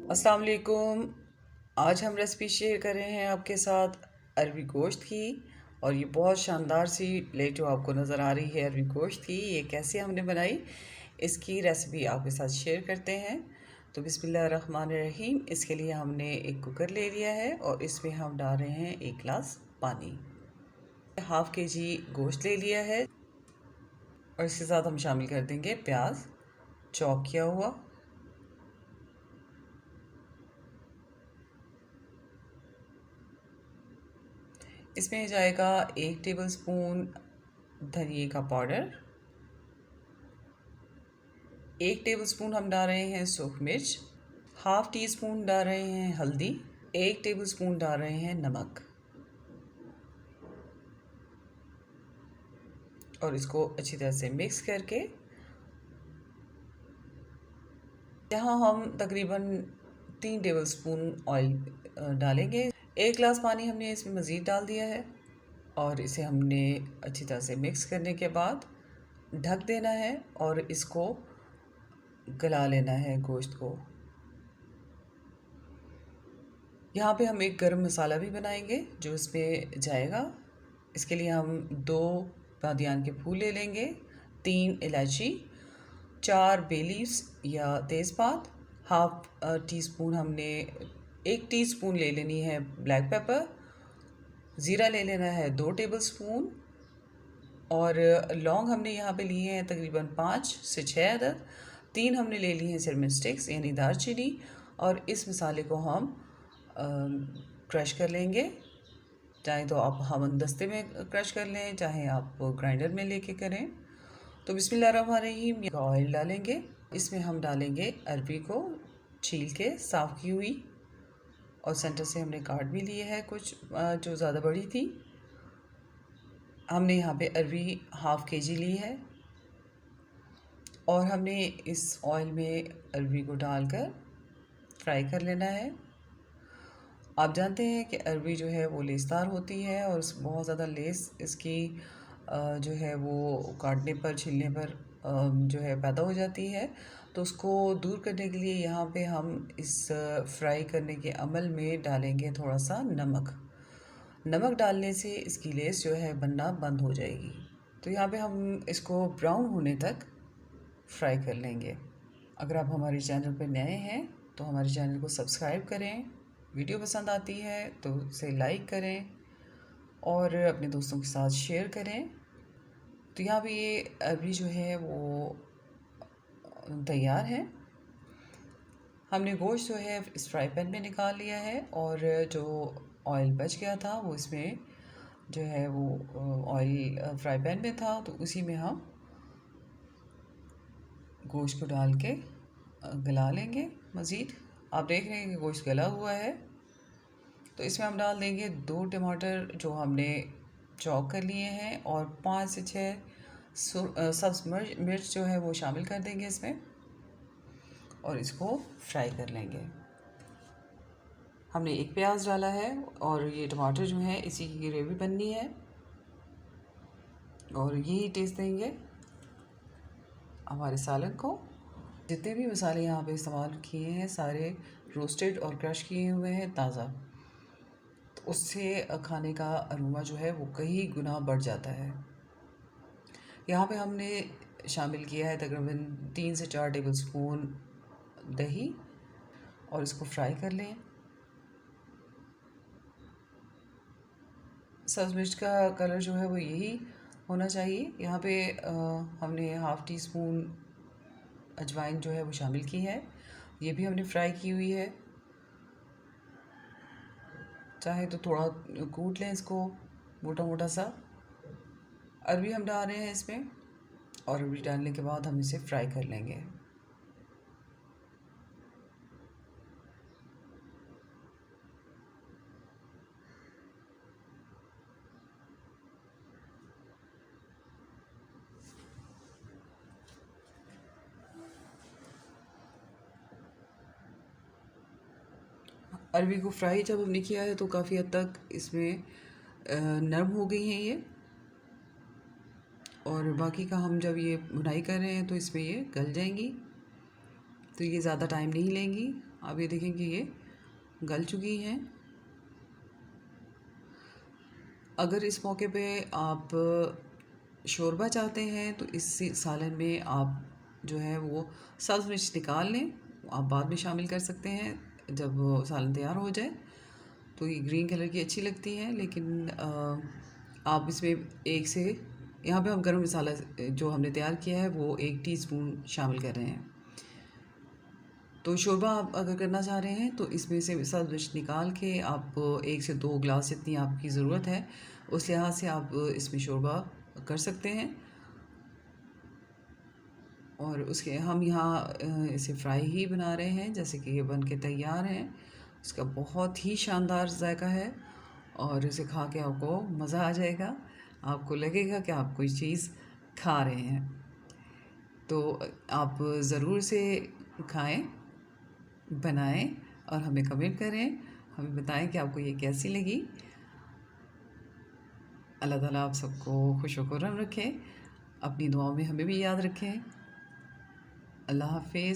अस्सलाम वालेकुम। आज हम रेसिपी शेयर कर रहे हैं आपके साथ अरबी गोश्त की। और ये बहुत शानदार सी प्लेट जो आपको नज़र आ रही है अरबी गोश्त की, ये कैसे हमने बनाई इसकी रेसिपी आपके साथ शेयर करते हैं। तो बिस्मिल्लाहिर्रहमानिर्रहीम। इसके लिए हमने एक कुकर ले लिया है और इसमें हम डाल रहे हैं 1 गिलास पानी। हाफ़ kg गोश्त ले लिया है और इसके साथ हम शामिल कर देंगे प्याज चॉप किया हुआ, इसमें जाएगा 1 टेबलस्पून धनिए का पाउडर, 1 टेबलस्पून हम डाल रहे हैं सूख मिर्च, हाफ़ टी स्पून डाल रहे हैं हल्दी, 1 टेबलस्पून डाल रहे हैं नमक और इसको अच्छी तरह से मिक्स करके यहाँ हम तकरीबन 3 टेबलस्पून ऑयल डालेंगे। 1 गिलास पानी हमने इसमें मज़ीद डाल दिया है और इसे हमने अच्छी तरह से मिक्स करने के बाद ढक देना है और इसको गला लेना है गोश्त को। यहाँ पे हम एक गरम मसाला भी बनाएंगे जो इसमें जाएगा। इसके लिए हम 2 बादियान के फूल ले लेंगे, 3 इलायची, 4 बे लीव्स या तेज़पात, हाफ़ टी स्पून हमने 1 टीस्पून ले लेनी है ब्लैक पेपर, ज़ीरा ले लेना है 2 टेबलस्पून और लौंग हमने यहाँ पे लिए हैं तकरीबन 5 से 6 अदद, 3 हमने ले लिए हैं सिनेमन स्टिक्स यानी दालचीनी। और इस मसाले को हम क्रश कर लेंगे। चाहे तो आप हमदस्ते में क्रश कर लें, चाहे आप ग्राइंडर में लेके करें। तो बिस्मिल्लाहिर्रहमानिर्रहीम। ऑयल डालेंगे, इसमें हम डालेंगे अरबी को छील के साफ़ की हुई और सेंटर से हमने काट भी लिए है कुछ जो ज़्यादा बड़ी थी। हमने यहाँ पे अरबी हाफ़ kg ली है और हमने इस ऑयल में अरबी को डालकर फ्राई कर लेना है। आप जानते हैं कि अरबी जो है वो लेसदार होती है और बहुत ज़्यादा लेस इसकी जो है वो काटने पर छीलने पर जो है पैदा हो जाती है। तो उसको दूर करने के लिए यहाँ पे हम इस फ्राई करने के अमल में डालेंगे थोड़ा सा नमक। नमक डालने से इसकी लेस जो है बनना बंद हो जाएगी। तो यहाँ पे हम इसको ब्राउन होने तक फ्राई कर लेंगे। अगर आप हमारे चैनल पर नए हैं तो हमारे चैनल को सब्सक्राइब करें, वीडियो पसंद आती है तो उसे लाइक करें और अपने दोस्तों के साथ शेयर करें। तो यहाँ पे ये अरबी जो है वो तैयार है। हमने गोश्त जो है इस फ्राई पैन में निकाल लिया है और जो ऑयल बच गया था वो इसमें जो है वो ऑयल फ्राई पैन में था, तो उसी में हम गोश्त को डाल के गला लेंगे मज़ीद। आप देख रहे हैं कि गोश्त गला हुआ है। तो इसमें हम डाल देंगे 2 टमाटर जो हमने चॉप कर लिए हैं और 5 से 6 सब्ज़ मिर्च जो है वो शामिल कर देंगे इसमें और इसको फ्राई कर लेंगे। हमने 1 प्याज डाला है और ये टमाटर जो है इसी की ग्रेवी बननी है और यही टेस्ट देंगे हमारे सालन को। जितने भी मसाले यहाँ पे इस्तेमाल किए हैं सारे रोस्टेड और क्रश किए हुए हैं ताज़ा, तो उससे खाने का अरोमा जो है वो कई गुना बढ़ जाता है। यहाँ पे हमने शामिल किया है तकरीबन 3 से 4 टेबलस्पून दही और इसको फ्राई कर लें। सब्ज़ मिर्च का कलर जो है वो यही होना चाहिए। यहाँ पे हमने हाफ़ टी स्पून अजवाइन जो है वो शामिल की है, ये भी हमने फ्राई की हुई है। चाहे तो थोड़ा कूट लें इसको मोटा मोटा सा। अरबी हम डाल रहे हैं इसमें और अरबी डालने के बाद हम इसे फ्राई कर लेंगे। अरबी को फ्राई जब हमने किया है तो काफ़ी हद तक इसमें नरम हो गई हैं ये, और बाकी का हम जब ये भुनाई कर रहे हैं तो इसमें ये गल जाएंगी, तो ये ज़्यादा टाइम नहीं लेंगी। आप ये देखें कि ये गल चुकी हैं। अगर इस मौके पे आप शोरबा चाहते हैं तो इस सालन में आप जो है वो सब्ज़ मिर्च निकाल लें, आप बाद में शामिल कर सकते हैं जब वो सालन तैयार हो जाए। तो ये ग्रीन कलर की अच्छी लगती है, लेकिन आप इसमें एक से यहाँ पे हम गरम मसाला जो हमने तैयार किया है वो 1 टीस्पून शामिल कर रहे हैं। तो शोरबा आप अगर करना चाह रहे हैं तो इसमें से सब्ज़ मिर्च निकाल के आप 1 से 2 गिलास जितनी आपकी ज़रूरत है उस लिहाज से आप इसमें शोरबा कर सकते हैं। और उसके हम यहाँ इसे फ्राई ही बना रहे हैं, जैसे कि ये बन के तैयार है। इसका बहुत ही शानदार जायका है और इसे खा के आपको मज़ा आ जाएगा, आपको लगेगा कि आप कोई चीज़ खा रहे हैं। तो आप ज़रूर से खाएं, बनाएं और हमें कमेंट करें, हमें बताएं कि आपको ये कैसी लगी। अल्लाह ताला आप सबको खुश व खुर्रम रखे, अपनी दुआओं में हमें भी याद रखें। अल्लाह हाफ़िज़।